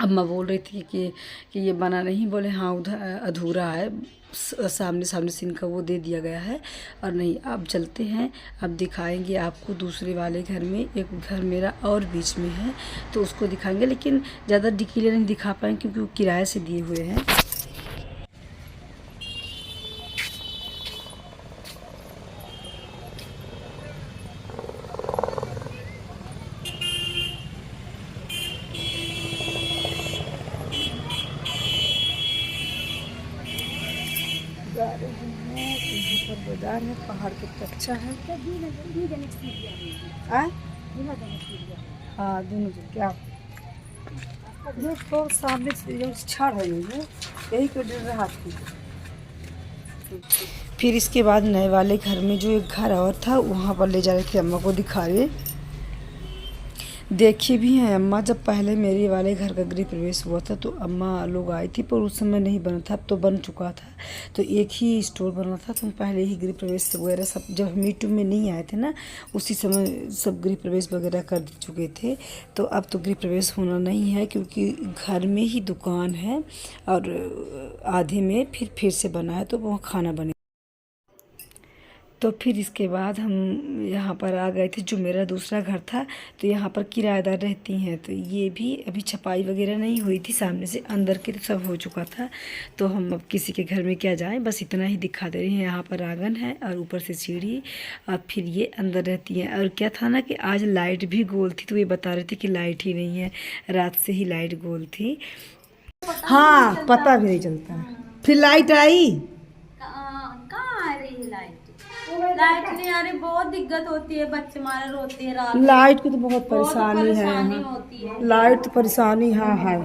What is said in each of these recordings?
अम्मा बोल रही थी कि ये बना नहीं, बोले हाँ उधर अधूरा है, सामने सामने सीन का वो दे दिया गया है। और नहीं, अब चलते हैं, अब दिखाएंगे आपको दूसरे वाले घर में। एक घर मेरा और बीच में है तो उसको दिखाएंगे, लेकिन ज़्यादा डिटेल नहीं दिखा पाएंगे क्योंकि वो किराए से दिए हुए हैं। यहाँ पर बाजार है, पहाड़ के अच्छा है। हाँ दोनों जगह क्या ये तो सामने से जो छड़ है ये यही को डर रहा थी। फिर इसके बाद नए वाले घर में जो एक घर और था वहाँ पर ले जा रहे थे अम्मा को दिखाए। देखी भी हैं अम्मा, जब पहले मेरे वाले घर का गृह प्रवेश हुआ था तो अम्मा लोग आई थी, पर उस समय नहीं बना था, अब तो बन चुका था। तो एक ही स्टोर बना था, तो पहले ही गृह प्रवेश वगैरह सब, जब मीटू में नहीं आए थे ना उसी समय सब गृह प्रवेश वगैरह कर चुके थे। तो अब तो गृह प्रवेश होना नहीं है क्योंकि घर में ही दुकान है और आधे में फिर से बना है तो वहाँ खाना बने। तो फिर इसके बाद हम यहाँ पर आ गए थे, जो मेरा दूसरा घर था। तो यहाँ पर किराएदार रहती हैं, तो ये भी अभी छपाई वगैरह नहीं हुई थी, सामने से अंदर के तो सब हो चुका था। तो हम अब किसी के घर में क्या जाएं, बस इतना ही दिखा दे रही हैं। यहाँ पर आंगन है और ऊपर से सीढ़ी, और फिर ये अंदर रहती हैं। और क्या था ना कि आज लाइट भी गोल थी, तो ये बता रहे थे कि लाइट ही नहीं है, रात से ही लाइट गोल थी। हाँ पता भी नहीं चलता। फिर लाइट आई, कहाँ आ रही है लाइट? लाइट नहीं आ रही, बहुत दिक्कत होती है, बच्चे मारे रोते हैं रात। लाइट की तो बहुत परेशानी परेशानी है। होती है। लाइट तो परेशानी हाँ है,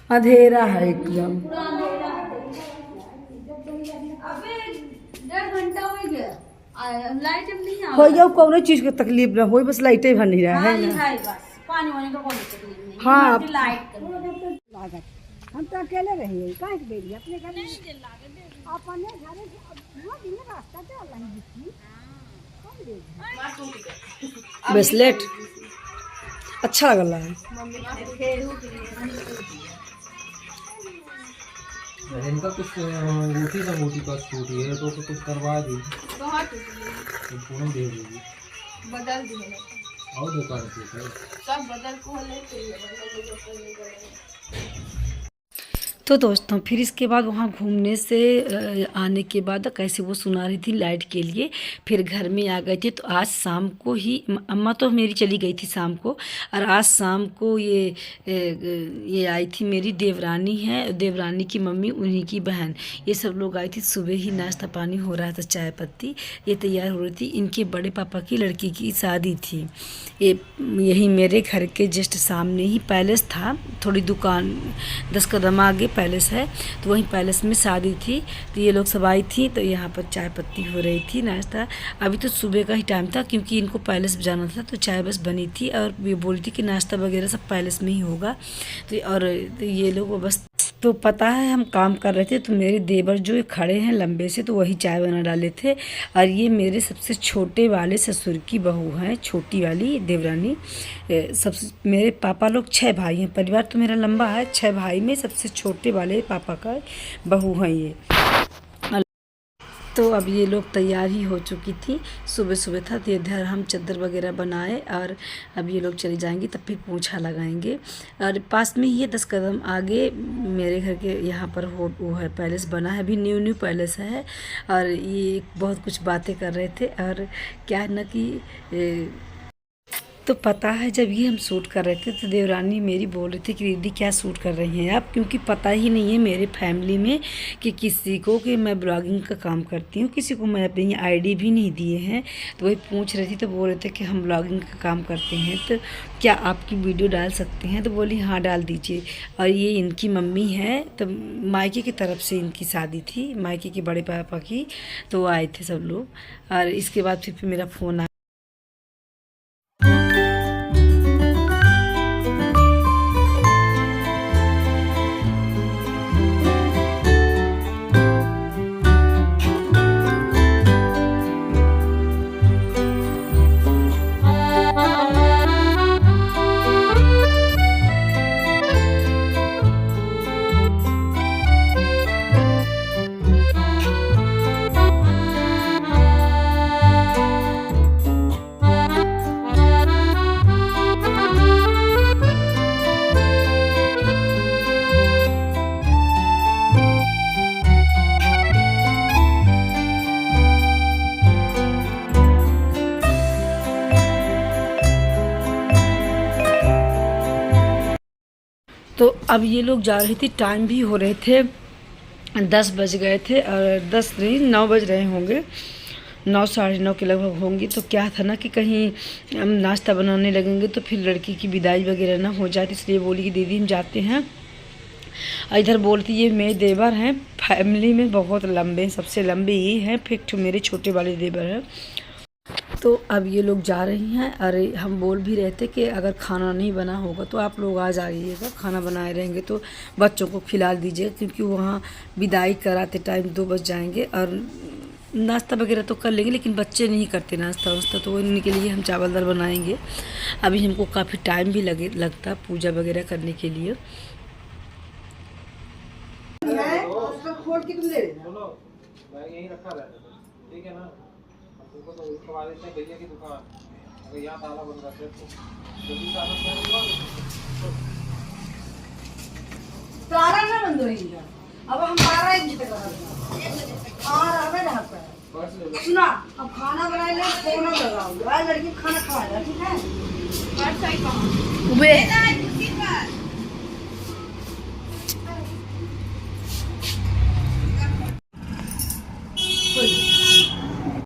अंधेरा है एकदम। अबे 1.5 घंटा हो गया, लाइट अब नहीं आ हो गया, कोनो चीज के तकलीफ ना हो, बस लाइटें भर नहीं रहा है ना। है बस पानी वानी का कोई तकलीफ नहीं। हाँ लाइट हम तो अकेले रहिए काहे के बेरी अपने घर में अपने घर वो दिन रास्ता पे अल्लाह ही ब्रेसलेट अच्छा लग रहा है। इनका कुछ रोटी का मोटी का छूटी है तो कुछ करवा दी, पूर्ण दे देगी, बदल दी और दुकान पे सब बदल को लेते। तो दोस्तों फिर इसके बाद वहाँ घूमने से आने के बाद कैसे वो सुना रही थी लाइट के लिए, फिर घर में आ गए थे। तो आज शाम को ही अम्मा तो मेरी चली गई थी शाम को, और आज शाम को ये आई थी मेरी देवरानी है, देवरानी की मम्मी, उन्हीं की बहन, ये सब लोग आई थी। सुबह ही नाश्ता पानी हो रहा था, चाय पत्ती ये तैयार हो रही थी। इनके बड़े पापा की लड़की की शादी थी। यही मेरे घर के जस्ट सामने ही पैलेस था, थोड़ी दुकान 10 कदम आगे पैलेस है, तो वहीं पैलेस में शादी थी। तो ये लोग सब आई थी, तो यहाँ पर चाय पत्ती हो रही थी, नाश्ता। अभी तो सुबह का ही टाइम था क्योंकि इनको पैलेस जाना था, तो चाय बस बनी थी और ये बोली थी कि नाश्ता वगैरह सब पैलेस में ही होगा। तो ये लोग बस, तो पता है हम काम कर रहे थे, तो मेरे देवर जो खड़े हैं लंबे से, तो वही चाय बना डाले थे। और ये मेरे सबसे छोटे वाले ससुर की बहू हैं, छोटी वाली देवरानी। सबसे मेरे पापा लोग 6 भाई हैं, परिवार तो मेरा लंबा है, 6 भाई में सबसे छोटे वाले पापा का बहू हैं ये। तो अब ये लोग तैयार ही हो चुकी थी, सुबह सुबह था, तो इधर हम चादर वगैरह बनाए और अब ये लोग चली जाएंगी, तब फिर पोंछा लगाएंगे। और पास में ही 10 कदम आगे मेरे घर के यहाँ पर वो है, पैलेस बना है, अभी न्यू पैलेस है। और ये बहुत कुछ बातें कर रहे थे, और क्या है ना कि तो पता है जब ये हम शूट कर रहे थे तो देवरानी मेरी बोल रही थी कि दीदी क्या शूट कर रही हैं आप, क्योंकि पता ही नहीं है मेरे फैमिली में कि किसी को कि मैं ब्लॉगिंग का काम करती हूँ, किसी को मैं अपनी आईडी भी नहीं दिए हैं। तो वही पूछ रही थी, तो बोल रहे थे कि हम ब्लॉगिंग का काम करते हैं, तो क्या आपकी वीडियो डाल सकते हैं? तो बोली हाँ डाल दीजिए। और ये इनकी मम्मी है, तो मायके की तरफ से इनकी शादी थी, मायके के बड़े पापा की, तो आए थे सब लोग। और इसके बाद फिर मेरा फ़ोन तो अब ये लोग जा रहे थे, टाइम भी हो रहे थे 10 बज गए थे, और 10 नहीं 9 बज रहे होंगे, 9 साढ़े 9 के लगभग होंगी। तो क्या था ना कि कहीं हम नाश्ता बनाने लगेंगे तो फिर लड़की की विदाई वगैरह ना हो जाती, इसलिए बोली कि दीदी हम जाते हैं। इधर बोलती ये मेरे देवर हैं, फैमिली में बहुत लंबे, सबसे लंबे ये हैं, फिर मेरे छोटे वाले देवर हैं। तो अब ये लोग जा रही हैं। अरे हम बोल भी रहे थे कि अगर खाना नहीं बना होगा तो आप लोग आ जाइएगा, खाना बनाए रहेंगे तो बच्चों को खिला दीजिएगा, क्योंकि वहाँ विदाई कराते टाइम 2 बज जाएंगे। और नाश्ता वगैरह तो कर लेंगे, लेकिन बच्चे नहीं करते नाश्ता वास्ता, तो उनके लिए हम चावल दाल बनाएंगे। अभी हमको काफ़ी टाइम भी लगता पूजा वगैरह करने के लिए। खोल के तुम ले लेना। बोलो मैं यही रखा रहता था, ठीक है ना। तुमको तो उठवा देते हैं भैया की दुकान, अगर यहाँ ताला बंद रखे तो जल्दी ताला तारा ना बंद होइएगा। अब हम 12 एक बजे तक रहते और रहबे रह पे सुना। अब खाना बनाए ले, फोन लगाओ, लड़की खाना खवा दे, ठीक है। वे